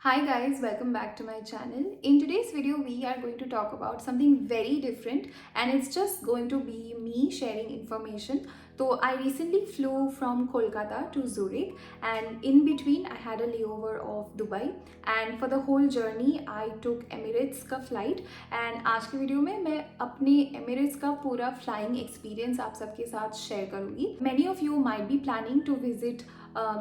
Hi guys, welcome back to my channel. In today's video, we are going to talk about something very different and it's just going to be me sharing information. So I recently flew from Kolkata to Zurich and in between I had a layover of Dubai and for the whole journey I took Emirates का flight and आज की video में मैं अपने Emirates का पूरा flying experience आप सबके साथ share करूँगी. Many of you might be planning to visit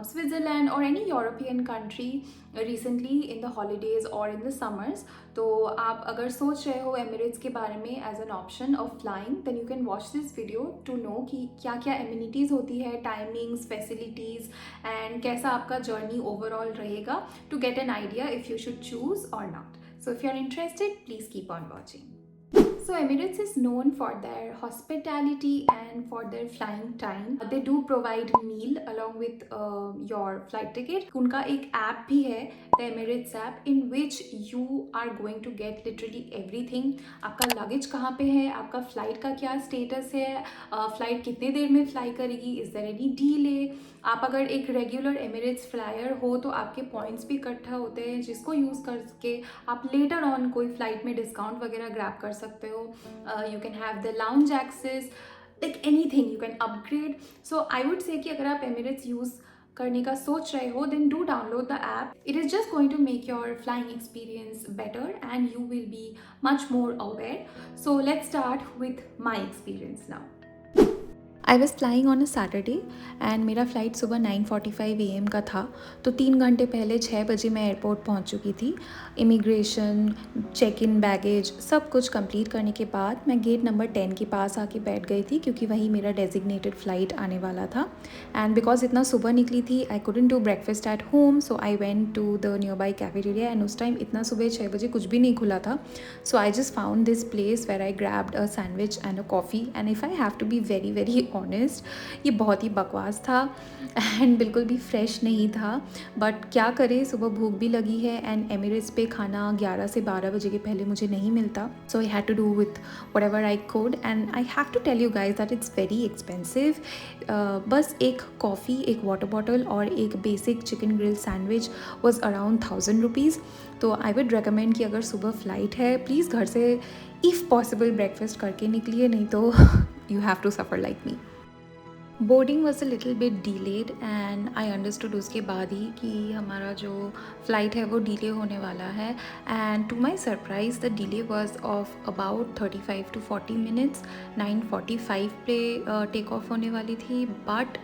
Switzerland or any European country recently in the holidays or in the summers. तो आप अगर सोच रहे हो एमिरेट्स के बारे में as an option of flying then you can watch this video to know कि क्या क्या एमिनिटीज़ होती है, टाइमिंग्स, फैसिलिटीज़ एंड कैसा आपका जर्नी ओवरऑल रहेगा to get an idea if you should choose और not. So if you are interested please keep on watching. So Emirates is known for their hospitality and for their flying time. They do provide meal along with your flight ticket. उनका एक app भी है, the Emirates app, in which you are going to get literally everything. आपका luggage कहाँ पे है, आपका flight का क्या स्टेटस है, फ्लाइट कितने देर में फ्लाई करेगी, इज देयर एनी डीले. आप अगर एक रेगुलर एमिरेट्स फ्लायर हो तो आपके पॉइंट्स भी इकट्ठा होते हैं जिसको यूज़ करके आप लेटर ऑन कोई फ्लाइट में डिस्काउंट वगैरह ग्रैब कर सकते हो. You can have the lounge access, like anything you can upgrade. So I would say कि अगर आप एमिरेट्स यूज़ करने का सोच रहे हो then do download the app. It is just going to make your flying experience better and you will be much more aware. So let's start with my experience now. I was flying on a Saturday and मेरा flight सुबह 9:45 AM का था. तो 3 घंटे पहले 6 बजे मैं airport पहुंच चुकी थी. इमिग्रेशन, चेक इन, बैगेज सब कुछ कंप्लीट करने के बाद मैं गेट नंबर 10 के पास आके बैठ गई थी क्योंकि वहीं मेरा डेजिग्नेटेड फ़्लाइट आने वाला था. एंड बिकॉज इतना सुबह निकली थी I couldn't do breakfast at home, so I went to the nearby cafeteria and उस टाइम इतना सुबह 6 बजे कुछ भी नहीं खुला था. So I just found this place where I grabbed a sandwich and a coffee. And if I have to be very very honest, ये बहुत ही बकवास था एंड बिल्कुल भी फ्रेश नहीं था. बट क्या करें, सुबह भूख भी लगी है एंड एमिरेट्स पे खाना 11 से 12 बजे के पहले मुझे नहीं मिलता. So I had to do with whatever I could and I have to tell you guys that it's very expensive. बस एक कॉफ़ी, एक वाटर बॉटल और एक basic chicken grill sandwich was around 1000 rupees. तो I would recommend कि अगर सुबह flight है प्लीज़ घर से इफ़ पॉसिबल ब्रेकफास्ट करके निकलिए, नहीं तो you have to suffer like me. Boarding was a little bit delayed and I understood उसके बाद ही कि हमारा जो फ़्लाइट है वो डिले होने वाला है. And to my surprise the delay was of about 35 to 40 minutes. 9:45 पे टेक ऑफ होने वाली थी but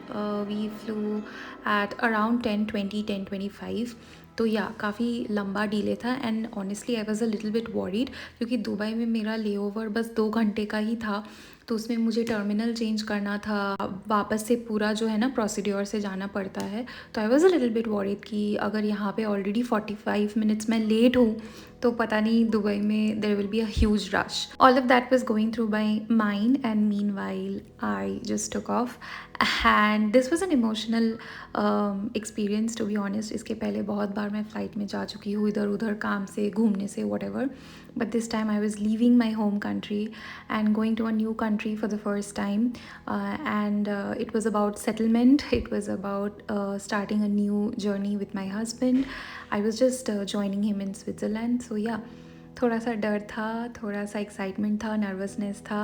we flew at around 10:20, 10:25. तो या काफ़ी लंबा डिले था and honestly I was a little bit worried क्योंकि दुबई में मेरा लेओवर बस 2 घंटे का ही था. तो उसमें मुझे टर्मिनल चेंज करना था, वापस से पूरा जो है ना प्रोसीड्योर से जाना पड़ता है. तो I was a little bit worried कि अगर यहाँ पे ऑलरेडी 45 मिनट्स मैं लेट हूँ तो पता नहीं दुबई में there will be a huge rush. All of that was going through my mind and meanwhile I just took off. And this was an emotional experience to be honest. इसके पहले बहुत बार मैं flight में जा चुकी हूँ इधर उधर काम से, घूमने से, what ever. But this time I was leaving my home country and going to a new country for the first time. And it was about settlement. It was about starting a new journey with my husband. I was just joining him in Switzerland. So yeah, थोड़ा सा डर था, थोड़ा सा excitement था, nervousness था,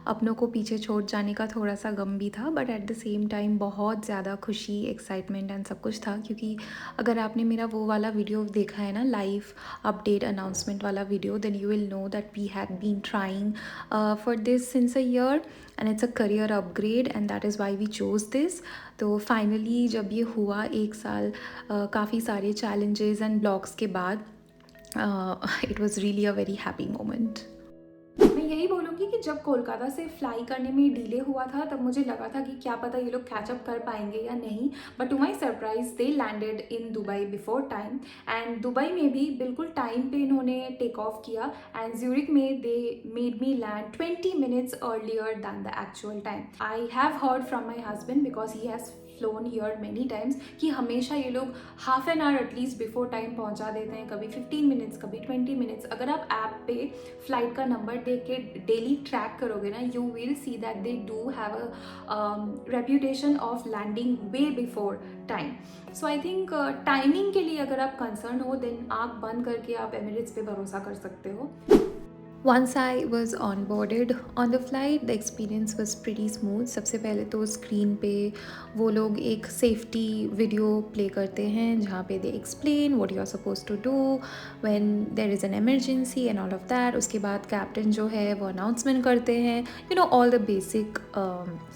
अपनों को पीछे छोड़ जाने का थोड़ा सा गम भी था. But at the same time बहुत ज़्यादा खुशी, एक्साइटमेंट एंड सब कुछ था क्योंकि अगर आपने मेरा वो वाला वीडियो देखा है ना, लाइव अपडेट अनाउंसमेंट वाला video, then you will know that we had been trying for this since a year and it's a career upgrade and that is why we chose this. तो finally जब ये हुआ 1 साल काफ़ी सारे challenges and blogs के बाद, it was really a very happy moment. मैं यही बोलूँगी कि जब कोलकाता से फ्लाई करने में डिले हुआ था तब मुझे लगा था कि क्या पता ये लोग कैचअप कर पाएंगे या नहीं. But to my surprise they landed in Dubai before time and Dubai में भी बिल्कुल टाइम पे इन्होंने टेक ऑफ किया एंड ज्यूरिक में they made me land 20 minutes earlier than the actual time. I have heard from my husband because he has flown here many times कि हमेशा ये लोग half an hour at least before time पहुंचा देते हैं, कभी 15 minutes, कभी 20 मिनट्स। अगर आप ऐप पे फ्लाइट का नंबर देख के डेली ट्रैक करोगे ना, you will see that they do have a reputation of landing way before time. So I think timing के लिए अगर आप कंसर्न हो, देन आँख बंद करके आप एमिरेट्स पे भरोसा कर सकते हो। Once I was onboarded on the flight, the experience was pretty smooth. सबसे पहले तो स्क्रीन पे वो लोग एक सेफ्टी वीडियो प्ले करते हैं जहाँ पे they explain what you are supposed to do when there is an emergency and all of that. उसके बाद कैप्टन जो है वो अनाउंसमेंट करते हैं, you know, all the basic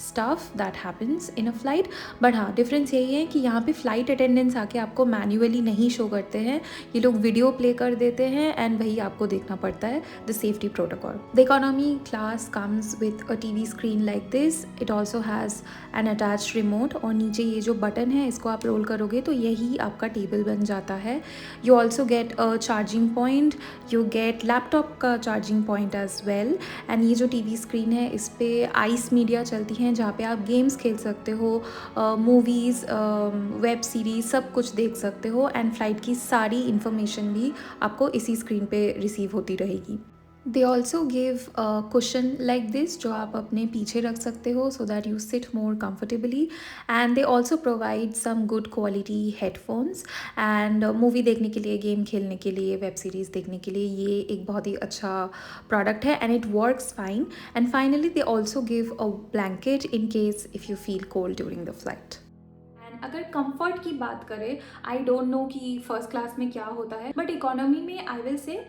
stuff that happens in a flight. But हाँ, difference यही है कि यहाँ पे फ़्लाइट अटेंडेंट्स आके आपको मैन्युअली नहीं शो करते हैं, ये लोग वीडियो प्ले कर देते हैं एंड वही आपको देखना पड़ता है, the safety protocol. The economy class comes with a TV screen like this. It also has an attached remote और नीचे ये जो बटन है इसको आप रोल करोगे तो यही आपका टेबल बन जाता है। You also get a charging point. You get laptop का charging point as well. And ये जो TV screen है इस पे आइस मीडिया चलती हैं जहाँ पे आप गेम्स खेल सकते हो, मूवीज़, वेब सीरीज सब कुछ देख सकते हो एंड फ्लाइट की सारी इन्फॉर्मेशन भी आपको इसी स्क्रीन पे रिसीव होती रहेगी। They also give a cushion like this जो आप अपने पीछे रख सकते हो so that you sit more comfortably, and they also provide some good quality headphones and movie देखने के लिए, गेम खेलने के लिए, वेब सीरीज़ देखने के लिए ये एक बहुत ही अच्छा प्रोडक्ट है and it works fine. And finally they also give a blanket in case if you feel cold during the flight. अगर कंफर्ट की बात करें, आई डोंट नो कि फर्स्ट क्लास में क्या होता है, बट इकोनॉमी में आई विल से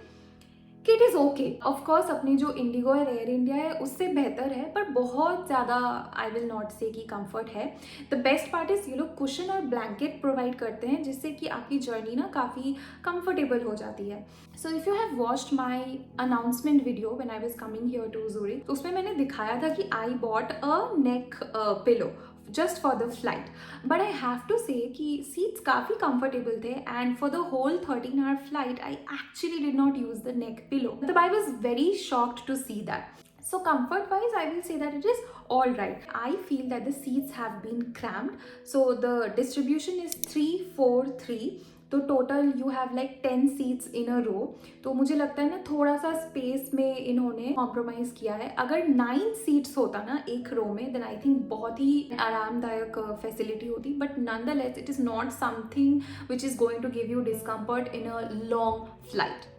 कि इट इज़ ओके। ऑफकोर्स अपनी जो इंडिगो और एयर इंडिया है उससे बेहतर है, पर बहुत ज़्यादा आई विल नॉट से कि कंफर्ट है। द बेस्ट पार्ट इज़ ये लोग कुशन और ब्लैंकेट प्रोवाइड करते हैं जिससे कि आपकी जर्नी ना काफ़ी कंफर्टेबल हो जाती है। So if you have watched my announcement video when I was coming here to Zurich, तो उसमें मैंने दिखाया था कि I bought a neck pillow just for the flight, but I have to say कि seats काफ़ी comfortable थे and for the whole 13-hour flight I actually did not use the neck pillow. But I was very shocked to see that. So comfort wise I will say that it is all right. I feel that the seats have been cramped, so the distribution is 3-4-3, तो total you have like 10 seats in a row. तो मुझे लगता है ना थोड़ा सा space में इन्होंने कॉम्प्रोमाइज़ किया है। अगर 9 सीट्स होता ना एक रो में, देन आई थिंक बहुत ही आरामदायक फैसिलिटी होती, but nonetheless it is not something which is going to give you discomfort in a long flight.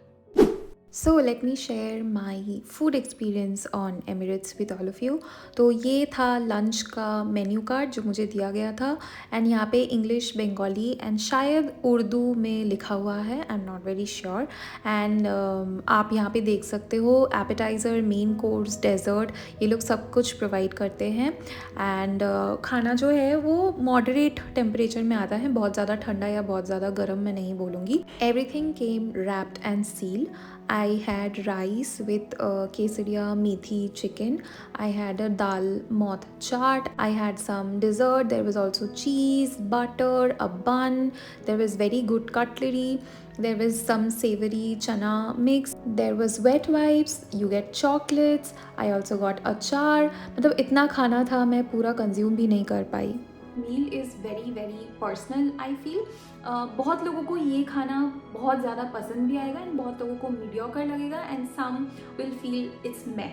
So let me share my food experience on Emirates with all of you. तो ये था lunch का menu card जो मुझे दिया गया था and यहाँ पे इंग्लिश, बंगाली एंड शायद उर्दू में लिखा हुआ है, I am not very sure. And आप यहाँ पे देख सकते हो एपेटाइज़र, मेन कोर्स, डेजर्ट, ये लोग सब कुछ प्रोवाइड करते हैं। एंड खाना जो है वो मॉडरेट टेम्परेचर में आता है, बहुत ज़्यादा ठंडा या बहुत ज़्यादा गर्म मैं नहीं बोलूँगी। Everything came wrapped and seal. I had rice with kesariya methi chicken. I had a dal moth chaat. I had some dessert. There was also cheese, butter, a bun. There was very good cutlery. There was some savory chana mix. There was wet wipes. You get chocolates. I also got achar. मतलब इतना खाना था मैं पूरा consume भी नहीं कर पाई। Meal is very very personal I feel. बहुत लोगों को ये खाना बहुत ज़्यादा पसंद भी आएगा एंड बहुत लोगों को मीडियोकर लगेगा and some will feel it's मैं।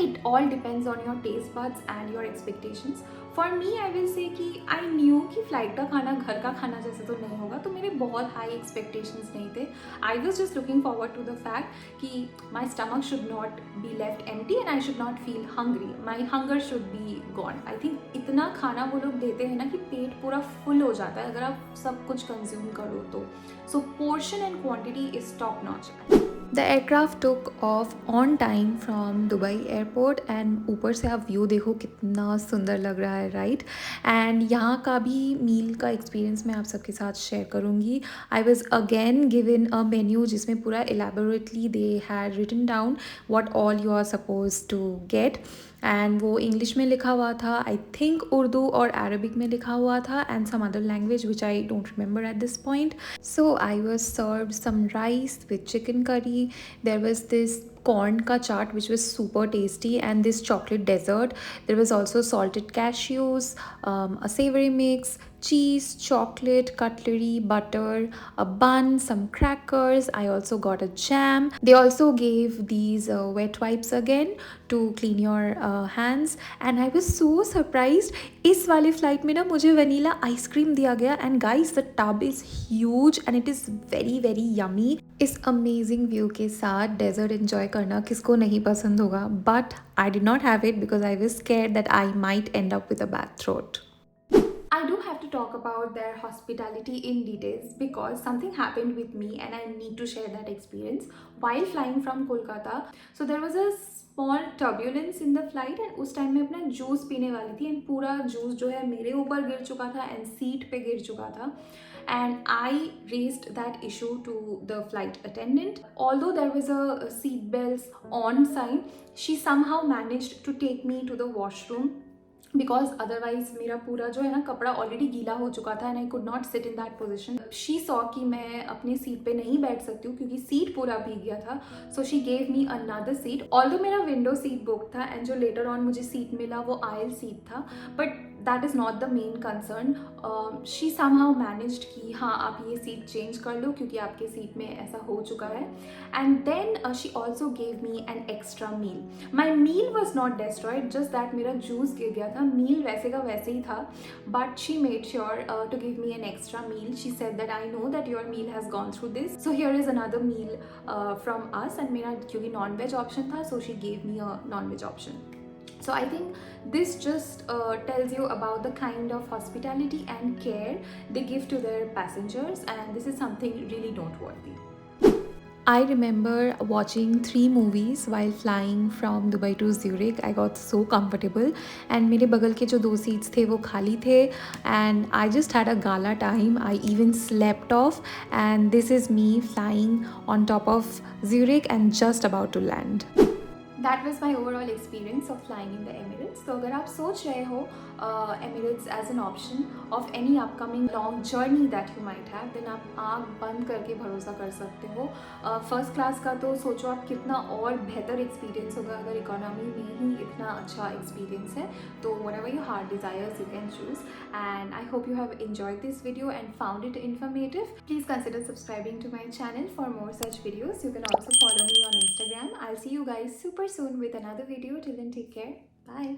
It all depends on your taste buds and your expectations. For me, I will say कि I knew कि फ्लाइट का खाना घर का खाना जैसे तो नहीं होगा, तो मेरे बहुत हाई एक्सपेक्टेशंस नहीं थे। I was just looking forward to the fact कि my stomach should not be left empty and I should not feel hungry. My hunger should be gone. I think इतना खाना वो लोग देते हैं ना कि पेट पूरा फुल हो जाता है अगर आप सब कुछ कंज्यूम करो तो। So portion and quantity is top notch. The aircraft took off on time from Dubai airport and ऊपर से आप व्यू देखो कितना सुंदर लग रहा है, राइट। एंड यहाँ का भी मील का एक्सपीरियंस मैं आप सबके साथ शेयर करूँगी। I was again given a menu जिसमें पूरा elaborately they had written down what all you are supposed to get, and वो इंग्लिश में लिखा हुआ था, आई थिंक उर्दू और अरबिक में लिखा हुआ था and some other language which I don't remember at this point. So I was served some rice with chicken curry. There was this corn ka chaat, which was super tasty, and this chocolate dessert. There was also salted cashews, a savory mix, cheese, chocolate, cutlery, butter, a bun, some crackers. I also got a jam. They also gave these wet wipes again to clean your hands, and I was so surprised. इस वाले flight में ना मुझे vanilla ice cream दिया गया, and guys the tub is huge and it is very very yummy. इस amazing view के साथ डेजर्ट एंजॉय करना किसको नहीं पसंद होगा, but I did not have it because I was scared that I might and up with a bad throat. I do have to talk about their hospitality in details because something happened with me and I need to share that experience while flying from Kolkata. So there was a small turbulence in the flight and उस time मैं अपना juice पीने वाली थी and पूरा juice जो है मेरे ऊपर गिर चुका था एंड सीट पे गिर चुका था. And I raised that issue to the flight attendant. Although there was a seat belts on sign, she somehow managed to take me to the washroom because otherwise मेरा पूरा जो है ना कपड़ा ऑलरेडी गीला हो चुका था and I could not sit in that position. She saw कि मैं अपनी सीट पे नहीं बैठ सकती हूँ क्योंकि सीट पूरा भीग गया था. So she gave me another seat. Although मेरा विंडो सीट बुक था एंड जो लेटर ऑन मुझे सीट मिला वो आयल सीट था, but that is not the main concern. She somehow managed कि हाँ आप ये सीट चेंज कर लो क्योंकि आपके सीट में ऐसा हो चुका है. And then she also gave me an extra meal. My meal was not destroyed, just that मेरा जूस गिर गया था. मील वैसे का वैसे ही था, but she made sure to give me an extra meal. She said that I know that your meal has gone through this, so here is another meal from us. And मेरा क्योंकि non veg option था, so she gave me a non veg option. So I think this just tells you about the kind of hospitality and care they give to their passengers, and this is something really noteworthy. I remember watching 3 movies while flying from Dubai to Zurich. I got so comfortable and मेरे बगल के जो 2 seats थे वो खाली थे and I just had a gala time. I even slept off and this is me flying on top of Zurich and just about to land. That was my overall experience of flying in the Emirates. तो अगर आप सोच रहे हो Emirates as an option of any upcoming long journey that you might have, then आप आँख बंद करके भरोसा कर सकते हो. फर्स्ट क्लास का तो सोचो आप कितना और बेहतर एक्सपीरियंस होगा अगर इकोनॉमी में ही इतना अच्छा एक्सपीरियंस है. तो whatever your heart desires you can choose. And I hope you have enjoyed this video and found it informative. Please consider subscribing to my channel for more such videos. You can also follow me on Instagram. I'll see you guys super soon with another video. Till then, take care. Bye.